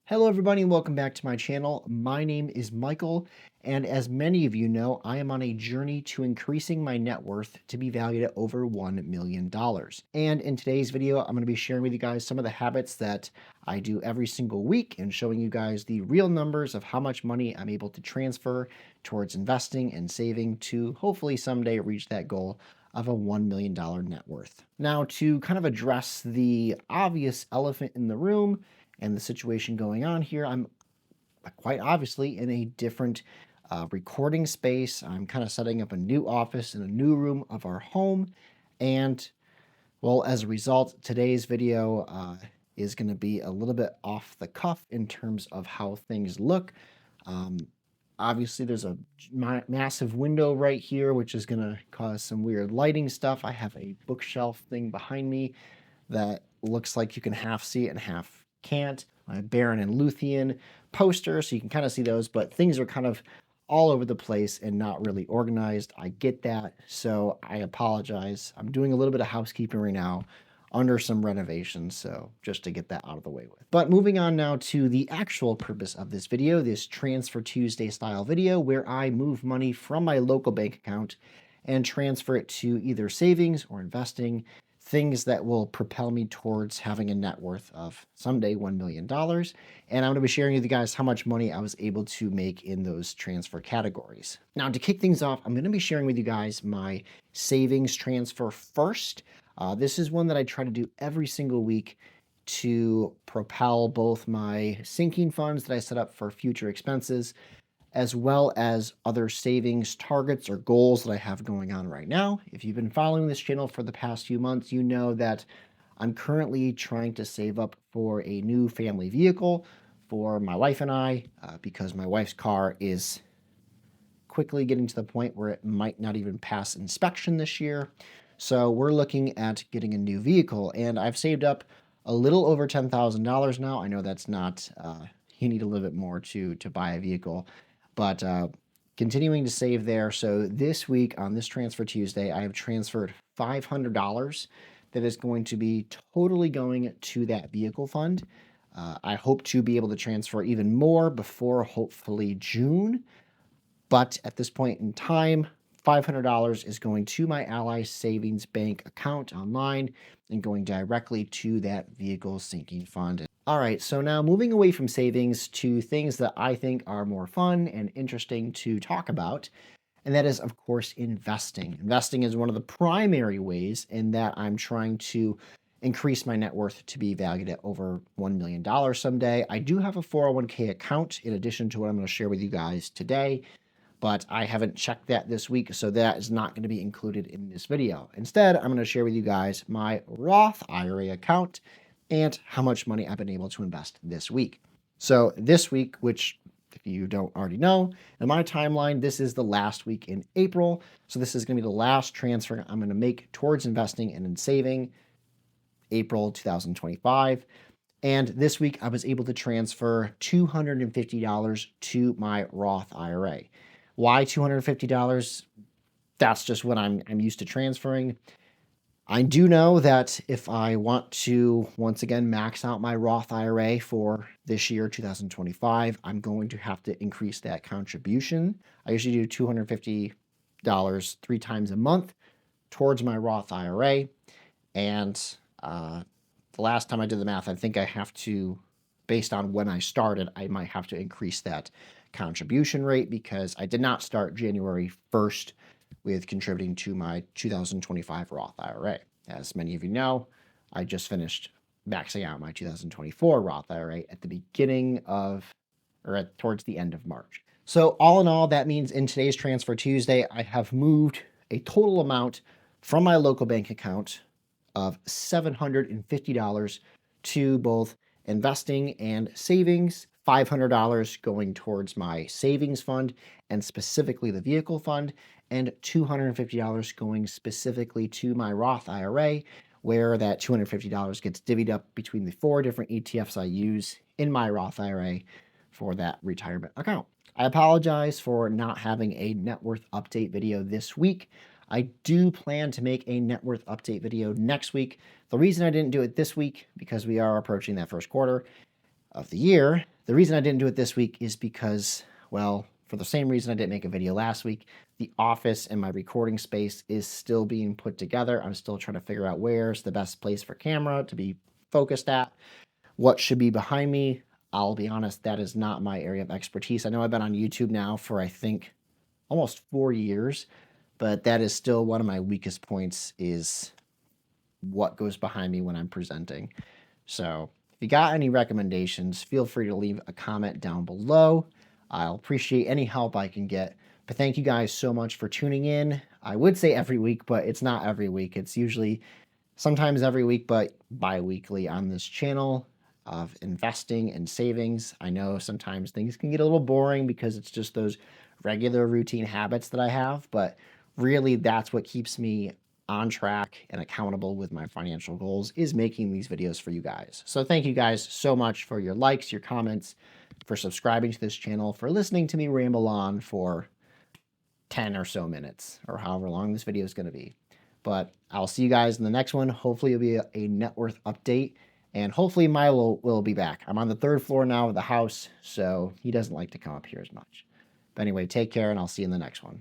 Hello everybody and welcome back to my channel. My name is Michael, and as many of you know, I am on a journey to increasing my net worth to be valued at over $1 million. And in today's video, I'm going to be sharing with you guys some of the habits that I do every single week and showing you guys the real numbers of how much money I'm able to transfer towards investing and saving to hopefully someday reach that goal of a $1 million net worth. Now, to kind of address the obvious elephant in the room, and the situation going on here, I'm quite obviously in a different recording space. I'm kind of setting up a new office in a new room of our home. And well, as a result, today's video is going to be a little bit off the cuff in terms of how things look. Obviously, there's a massive window right here, which is going to cause some weird lighting stuff. I have a bookshelf thing behind me that looks like you can half see it and half can't. My Baron and Luthien poster, so you can kind of see those, but things are kind of all over the place and not really organized. I get that, so I apologize. I'm doing a little bit of housekeeping right now under some renovations, so just to get that out of the way with. But moving on now to the actual purpose of this video, this Transfer Tuesday style video, where I move money from my local bank account and transfer it to either savings or investing, things that will propel me towards having a net worth of someday $1 million. And I'm going to be sharing with you guys how much money I was able to make in those transfer categories. Now, to kick things off, I'm going to be sharing with you guys my savings transfer first. This is one that I try to do every single week to propel both my sinking funds that I set up for future expenses, as well as other savings targets or goals that I have going on right now. If you've been following this channel for the past few months, you know that I'm currently trying to save up for a new family vehicle for my wife and I, because my wife's car is quickly getting to the point where it might not even pass inspection this year. So we're looking at getting a new vehicle, and I've saved up a little over $10,000 now. I know that's not, you need a little bit more to buy a vehicle, but continuing to save there. So this week on this Transfer Tuesday, I have transferred $500 that is going to be totally going to that vehicle fund. I hope to be able to transfer even more before hopefully June. But at this point in time, $500 is going to my Ally Savings Bank account online and going directly to that vehicle sinking fund. All right, so now moving away from savings to things that I think are more fun and interesting to talk about, and that is, of course, investing. Investing is one of the primary ways in that I'm trying to increase my net worth to be valued at over $1 million someday. I do have a 401k account in addition to what I'm going to share with you guys today, but I haven't checked that this week, so that is not going to be included in this video. Instead, I'm going to share with you guys my Roth IRA account and how much money I've been able to invest this week. So this week, which if you don't already know, in my timeline, this is the last week in April. So this is going to be the last transfer I'm going to make towards investing and in saving, April 2025. And this week I was able to transfer $250 to my Roth IRA. Why $250? That's just what I'm used to transferring. I do know that if I want to, once again, max out my Roth IRA for this year, 2025, I'm going to have to increase that contribution. I usually do $250 3 times a month towards my Roth IRA. And the last time I did the math, I think I have to, based on when I started, I might have to increase that contribution rate because I did not start January 1st with contributing to my 2025 Roth IRA. As many of you know, I just finished maxing out my 2024 Roth IRA at the beginning of, or towards the end of March. So all in all, that means in today's Transfer Tuesday, I have moved a total amount from my local bank account of $750 to both investing and savings, $500 going towards my savings fund and specifically the vehicle fund, and $250 going specifically to my Roth IRA, where that $250 gets divvied up between the 4 different ETFs I use in my Roth IRA for that retirement account. I apologize for not having a net worth update video this week. I do plan to make a net worth update video next week. The reason I didn't do it this week, because we are approaching that first quarter of the year. The reason I didn't do it this week is because, well, for the same reason I didn't make a video last week, the office and my recording space is still being put together. I'm still trying to figure out where's the best place for camera to be focused at, what should be behind me. I'll be honest, that is not my area of expertise. I know I've been on YouTube now for, I think, almost 4 years, but that is still one of my weakest points, is what goes behind me when I'm presenting. So if you got any recommendations, feel free to leave a comment down below. I'll appreciate any help I can get. But thank you guys so much for tuning in. I would say every week, but it's not every week. It's usually sometimes every week, but bi-weekly on this channel of investing and savings. I know sometimes things can get a little boring because it's just those regular routine habits that I have, but really that's what keeps me on track and accountable with my financial goals, is making these videos for you guys. So thank you guys so much for your likes, your comments, for subscribing to this channel, for listening to me ramble on for 10 or so minutes, or however long this video is going to be. But I'll see you guys in the next one. Hopefully it'll be a net worth update, and hopefully Milo will be back. I'm on the 3rd floor now of the house, so he doesn't like to come up here as much. But anyway, take care, and I'll see you in the next one.